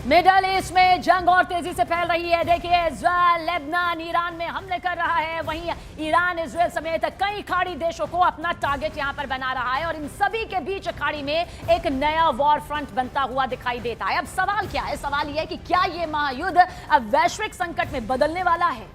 Middle east में जंग और तेजी से फैल रही है। देखिए, इजराइल लेबनान ईरान में हमले कर रहा है, वहीं ईरान इजराइल समेत कई खाड़ी देशों को अपना टारगेट यहां पर बना रहा है और इन सभी के बीच खाड़ी में एक नया वॉर फ्रंट बनता हुआ दिखाई देता है। अब सवाल क्या है? सवाल यह है कि क्या यह महायुद्ध अब वैश्विक संकट में बदलने वाला है?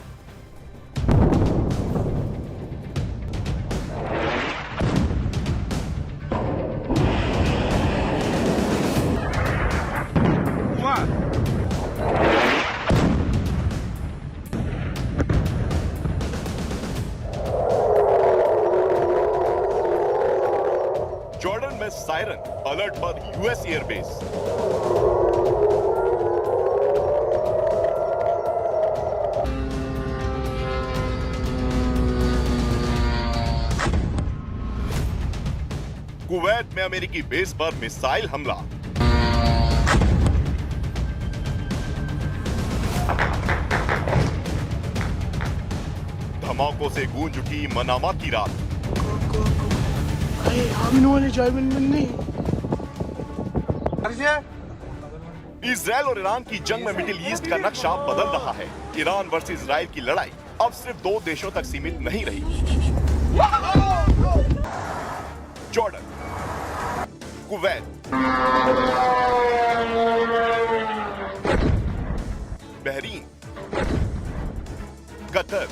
जॉर्डन में सायरन अलर्ट पर यूएस एयरबेस। कुवैत में अमेरिकी बेस पर मिसाइल हमला। धमाकों से गूंज उठी मनामा की रात। इजराइल और ईरान की जंग में मिडिल ईस्ट का नक्शा बदल रहा है। ईरान वर्सेस इजराइल की लड़ाई अब सिर्फ 2 देशों तक सीमित नहीं रही। Jordan, Kuwait, Bahrain, Qatar,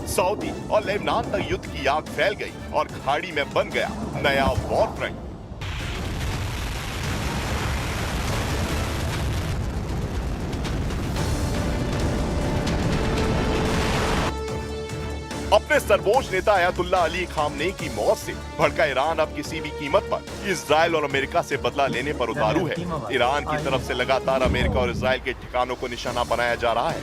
Saudi और लेबनान तक युद्ध की आग फैल गई और खाड़ी में बन गया नया वॉर फ्रंट। अपने सर्वोच्च नेता अयतुल्ला अली खामनेई की मौत से भड़का ईरान अब किसी भी कीमत पर इजराइल और अमेरिका से बदला लेने पर उतारू है। ईरान की तरफ से लगातार अमेरिका और इजराइल के ठिकानों को निशाना बनाया जा रहा है।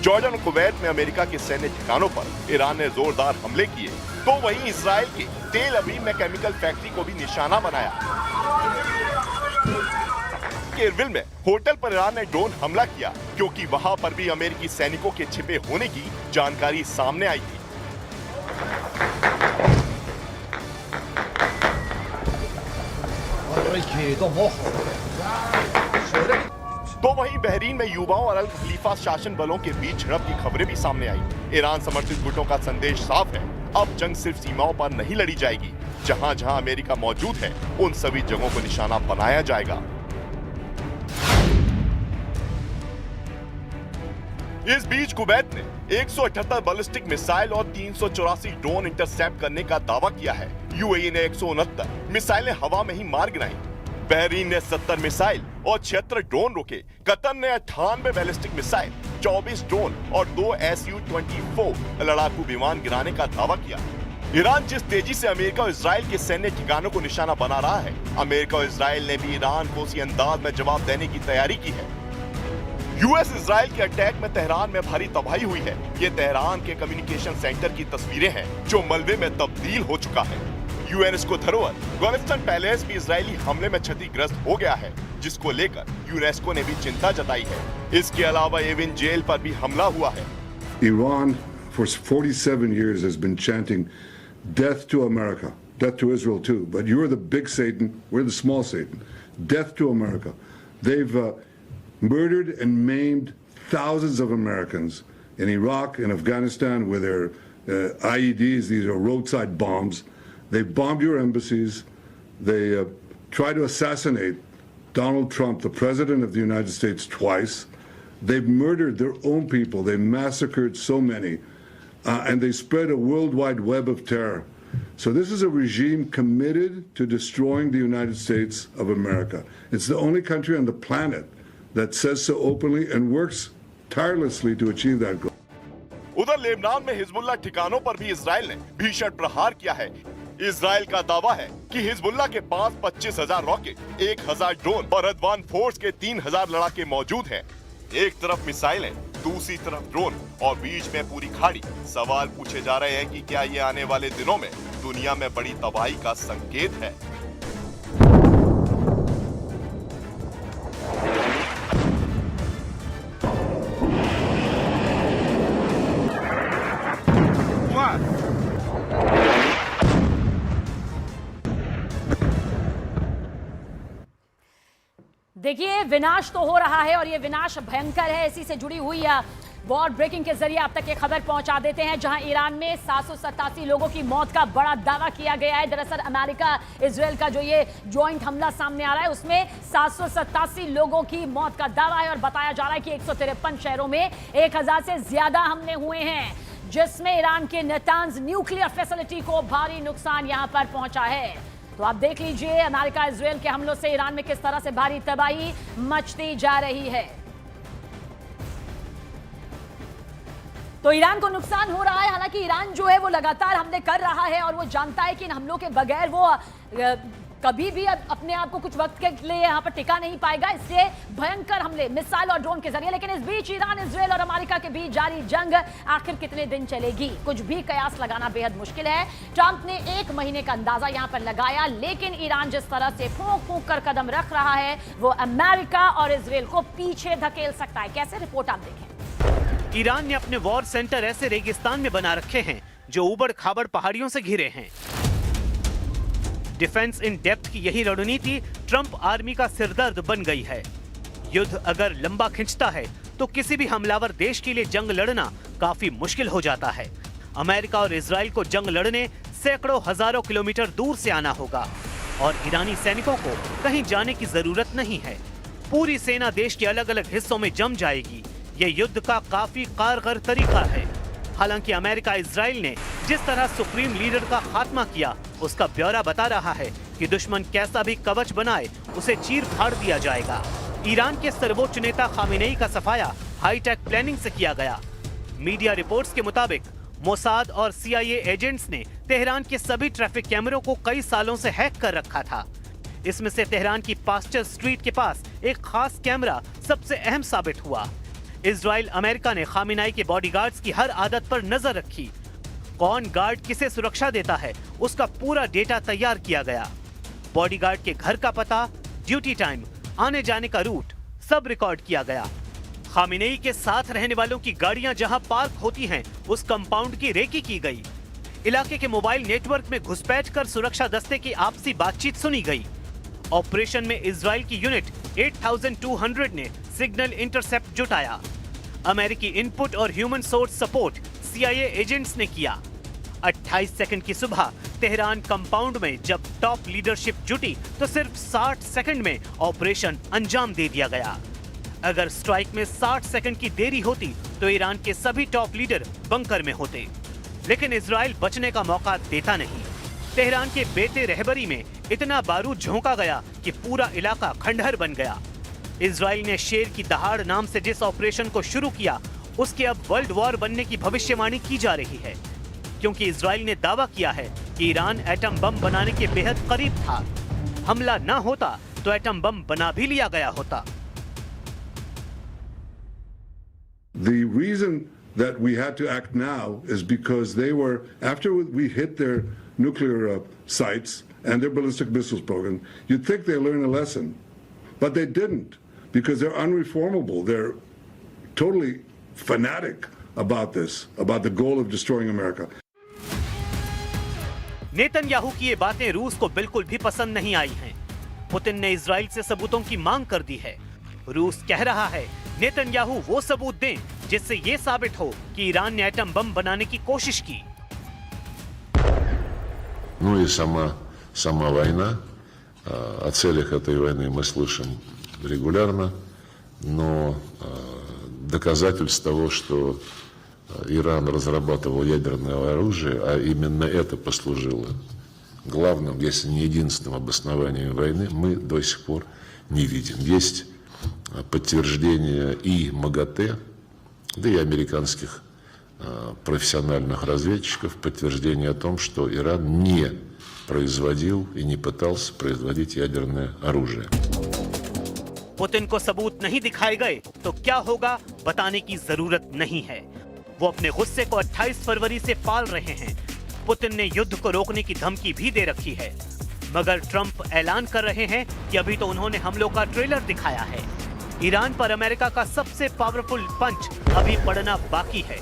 जॉर्डन और कुवैत में अमेरिका के सैन्य ठिकानों पर ईरान ने जोरदार हमले किए, तो वहीं इजराइल के तेल अवीव में केमिकल फैक्ट्री को भी निशाना बनाया। इरबिल में होटल पर ईरान ने ड्रोन हमला किया क्योंकि वहां पर भी अमेरिकी सैनिकों के छिपे होने की जानकारी सामने आई थी। तो वहीं बहरीन में युवाओं और अल खलीफा शासन बलों के बीच झड़प की खबरें भी सामने आई। ईरान समर्थित गुटों का संदेश साफ है, अब जंग सिर्फ सीमाओं पर नहीं लड़ी जाएगी, जहां जहां अमेरिका मौजूद है उन सभी जगहों को निशाना बनाया जाएगा। इस बीच कुवैत ने 178 बैलिस्टिक मिसाइल और 384 ड्रोन इंटरसेप्ट करने का दावा किया है। यूएई ने 169 मिसाइलें हवा में ही मार गिराई। बहरीन ने 70 मिसाइल और 76 ड्रोन रोके। कतर ने 98 बैलिस्टिक मिसाइल, 24 ड्रोन और 2 Su-24 लड़ाकू विमान गिराने का दावा किया। ईरान जिस तेजी से अमेरिका और इजराइल के सैन्य ठिकानों को निशाना बना रहा है, अमेरिका और इजराइल ने भी ईरान को उसी अंदाज में जवाब देने की तैयारी की है। यूएस इजराइल के अटैक में तेहरान में भारी तबाही हुई है। ये तेहरान के कम्युनिकेशन सेंटर की तस्वीरें हैं जो मलबे में तब्दील हो चुका है। यूनेस्को धरोहर गोल्डस्टोन पैलेस भी इजरायली हमले में क्षतिग्रस्त हो गया है, जिसको लेकर यूनेस्को ने भी चिंता जताई है। इसके अलावा एविन जेल पर भी हमला हुआ है। Iran for 47 years has been chanting death to America, death to Israel too, but you're the big Satan, we're the small Satan. Death to America. They've murdered and maimed thousands of Americans in Iraq and Afghanistan with their IEDs. These are roadside bombs. They bombed your embassies. They tried to assassinate Donald Trump, the President of the United States, twice. They've murdered their own people. They massacred so many. And they spread a worldwide web of terror. So this is a regime committed to destroying the United States of America. It's the only country on the planet that says so openly and works tirelessly to achieve that goal. उधर Lebanon में Hezbollah ठिकानों पर भी Israel ने भीषण प्रहार किया है। इजराइल का दावा है कि हिजबुल्लाह के पास 25,000 रॉकेट, 1,000 ड्रोन और अदवान फोर्स के 3,000 लड़ाके मौजूद हैं। एक तरफ मिसाइलें, दूसरी तरफ ड्रोन और बीच में पूरी खाड़ी। सवाल पूछे जा रहे हैं कि क्या ये आने वाले दिनों में दुनिया में बड़ी तबाही का संकेत है। देखिए, विनाश तो हो रहा है और ये विनाश भयंकर है। इसी से जुड़ी हुई वॉर ब्रेकिंग के जरिए आप तक ये खबर पहुंचा देते हैं, जहां ईरान में 787 लोगों की मौत का बड़ा दावा किया गया है। दरअसल अमेरिका इजराइल का जो ये जॉइंट हमला सामने आ रहा है, उसमें 787 लोगों की मौत का दावा है और बताया जा रहा है कि 153 शहरों में 1000 से ज्यादा हमले हुए हैं, जिसमें ईरान के नेतांज न्यूक्लियर फैसिलिटी को भारी नुकसान यहां पर पहुंचा है। तो आप देख लीजिए, अमेरिका इजराइल के हमलों से ईरान में किस तरह से भारी तबाही मचती जा रही है। तो ईरान को नुकसान हो रहा है। हालांकि ईरान जो है वो लगातार हमले कर रहा है और वो जानता है कि इन हमलों के बगैर वो कभी भी अपने आप को कुछ वक्त के लिए यहां पर टिका नहीं पाएगा, इसलिए भयंकर हमले मिसाइल और ड्रोन के जरिए। लेकिन इस बीच ईरान, इजराइल और अमेरिका के बीच जारी जंग आखिर कितने दिन चलेगी, कुछ भी कयास लगाना बेहद मुश्किल है। ट्रंप ने 1 महीने का अंदाजा यहां पर लगाया, लेकिन ईरान जिस तरह से फूंक फूंक कर कदम रख रहा है, वो अमेरिका और इजराइल को पीछे धकेल सकता है। कैसे, रिपोर्ट आप देखें। ईरान ने अपने वॉर सेंटर ऐसे रेगिस्तान में बना रखे हैं जो उबड़ खाबड़ पहाड़ियों से घिरे हैं। डिफेंस इन डेप्थ की यही रणनीति ट्रंप आर्मी का सिरदर्द बन गई है। युद्ध अगर लंबा खिंचता है तो किसी भी हमलावर देश के लिए जंग लड़ना काफी मुश्किल हो जाता है। अमेरिका और इजराइल को जंग लड़ने सैकड़ों हजारों किलोमीटर दूर से आना होगा और ईरानी सैनिकों को कहीं जाने की जरूरत नहीं है। पूरी सेना देश के अलग अलग हिस्सों में जम जाएगी। ये युद्ध का काफी कारगर तरीका है। हालांकि अमेरिका इजराइल ने जिस तरह सुप्रीम लीडर का खात्मा किया, उसका ब्यौरा बता रहा है कि दुश्मन कैसा भी कवच बनाए उसे चीर फाड़ दिया जाएगा। ईरान के सर्वोच्च नेता खामेनेई का सफाया हाईटेक प्लानिंग से किया गया। मीडिया रिपोर्ट्स के मुताबिक मोसाद और CIA एजेंट्स ने तेहरान के सभी ट्रैफिक कैमरों को कई सालों से हैक कर रखा था। इसमें से तेहरान की पास्टर स्ट्रीट के पास एक खास कैमरा सबसे अहम साबित हुआ। इजराइल, अमेरिका ने खामेनेई के बॉडीगार्ड्स की हर आदत पर नजर रखी। कौन गार्ड किसे सुरक्षा देता है, उसका पूरा डेटा तैयार किया गया। बॉडीगार्ड के घर का पता, ड्यूटी टाइम, आने जाने का रूट सब रिकॉर्ड किया गया। खामेनेई के साथ रहने वालों की गाड़ियां जहां पार्क होती हैं, उस कंपाउंड की रेकी की गई। इलाके के मोबाइल नेटवर्क में घुसपैठ कर सुरक्षा दस्ते की आपसी बातचीत सुनी गई। ऑपरेशन में इजराइल की यूनिट 8200 ने सिग्नल इंटरसेप्ट जुटाया। अमेरिकी इनपुट और human source support CIA agents ने किया। 28 सेकंड की सुबह तेहरान कंपाउंड में जब टॉप लीडरशिप जुटी तो सिर्फ 60 सेकंड में ऑपरेशन अंजाम दे दिया गया। अगर स्ट्राइक में 60 सेकंड की देरी होती तो ईरान के सभी टॉप लीडर बंकर में होते, लेकिन इजराइल बचने का मौका देता नहीं। तेहरान के बेते रहबरी में इतना बारूद झोंका गया कि पूरा इलाका खंडहर बन गया। इजराइल ने शेर की दहाड़ नाम से जिस ऑपरेशन को शुरू किया, उसके अब वर्ल्ड वॉर बनने की भविष्यवाणी की जा रही है, क्योंकि इजराइल ने दावा किया है कि ईरान एटम बम बनाने के बेहद करीब था। हमला न होता तो एटम बम बना भी लिया गया होता। The reason that we had to act now is because they were, after we hit their nuclear sites and their ballistic missiles program, you'd think they learned a lesson, but they didn't, because they're unreformable. They're totally fanatic about this, about the goal of destroying America. Netanyahu की ये बातें रूस को बिल्कुल भी पसंद नहीं आई हैं। पुतिन ने इजराइल से सबूतों की मांग कर दी है। रूस कह रहा है नेतन्याहू वो सबूत दें जिससे ये साबित हो कि ईरान ने एटम बम बनाने की कोशिश की। Ну и сама война. О целях этой войны мы слышим регулярно, но доказательств того, что Иран разрабатывал ядерное оружие, а именно это послужило главным, если не единственным обоснованием войны, мы до сих пор не видим. Есть подтверждение и МАГАТЭ, да и американских профессиональных разведчиков, подтверждение о том, что Иран не производил и не пытался производить ядерное оружие. पुतिन को सबूत नहीं दिखाए गए तो क्या होगा बताने की जरूरत नहीं है। वो अपने गुस्से को 28 फरवरी से पाल रहे हैं। पुतिन ने युद्ध को रोकने की धमकी भी दे रखी है, मगर ट्रंप ऐलान कर रहे हैं कि अभी तो उन्होंने हमलों का ट्रेलर दिखाया है। ईरान पर अमेरिका का सबसे पावरफुल पंच अभी पड़ना बाकी है,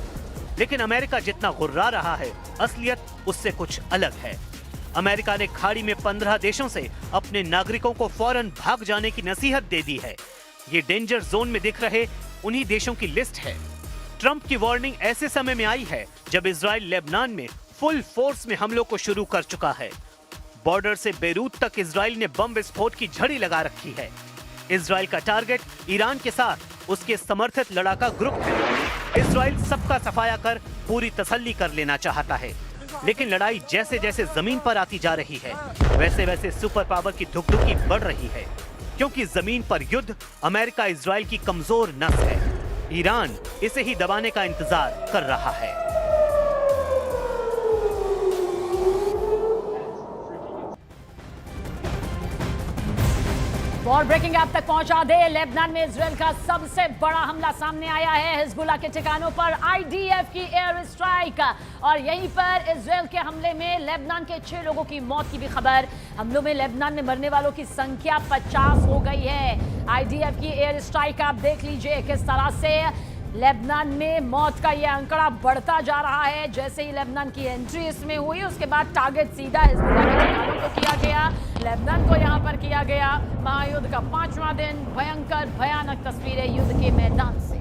लेकिन अमेरिका जितना गुर्रा रहा है, असलियत उससे कुछ अलग है। अमेरिका ने खाड़ी में 15 देशों से अपने नागरिकों को फौरन भाग जाने की नसीहत दे दी है। ये डेंजर जोन में दिख रहे उन्हीं देशों की लिस्ट है। ट्रंप की वार्निंग ऐसे समय में आई है जब इजराइल लेबनान में फुल फोर्स में हमलों को शुरू कर चुका है। बॉर्डर से बेरूत तक इजराइल ने बम विस्फोट की झड़ी लगा रखी है। इजराइल का टारगेट ईरान के साथ उसके समर्थित लड़ाका ग्रुप है। इजराइल सबका सफाया कर पूरी तसल्ली कर लेना चाहता है, लेकिन लड़ाई जैसे जैसे जमीन पर आती जा रही है वैसे वैसे सुपर पावर की धुकधुकी बढ़ रही है, क्योंकि जमीन पर युद्ध अमेरिका इजराइल की कमजोर नस है। ईरान इसे ही दबाने का इंतजार कर रहा है। वॉर ब्रेकिंग ऐप तक पहुंचा दे। लेबनान में इजराइल का सबसे बड़ा हमला सामने आया है। हिजबुल्ला के ठिकानों पर आईडीएफ की एयर स्ट्राइक और यहीं पर इजराइल के हमले में लेबनान के 6 लोगों की मौत की भी खबर। हमलों में लेबनान में मरने वालों की संख्या 50 हो गई है। आईडीएफ की एयर स्ट्राइक आप देख लीजिए किस तरह से लेबनान में मौत का यह आंकड़ा बढ़ता जा रहा है। जैसे ही लेबनान की एंट्री इसमें हुई उसके बाद टारगेट सीधा हिजबुल्ला के ठिकानों को किया गया, लेबनान को यहां पर किया गया। महायुद्ध का 5वां दिन, भयंकर भयानक तस्वीरें युद्ध के मैदान से।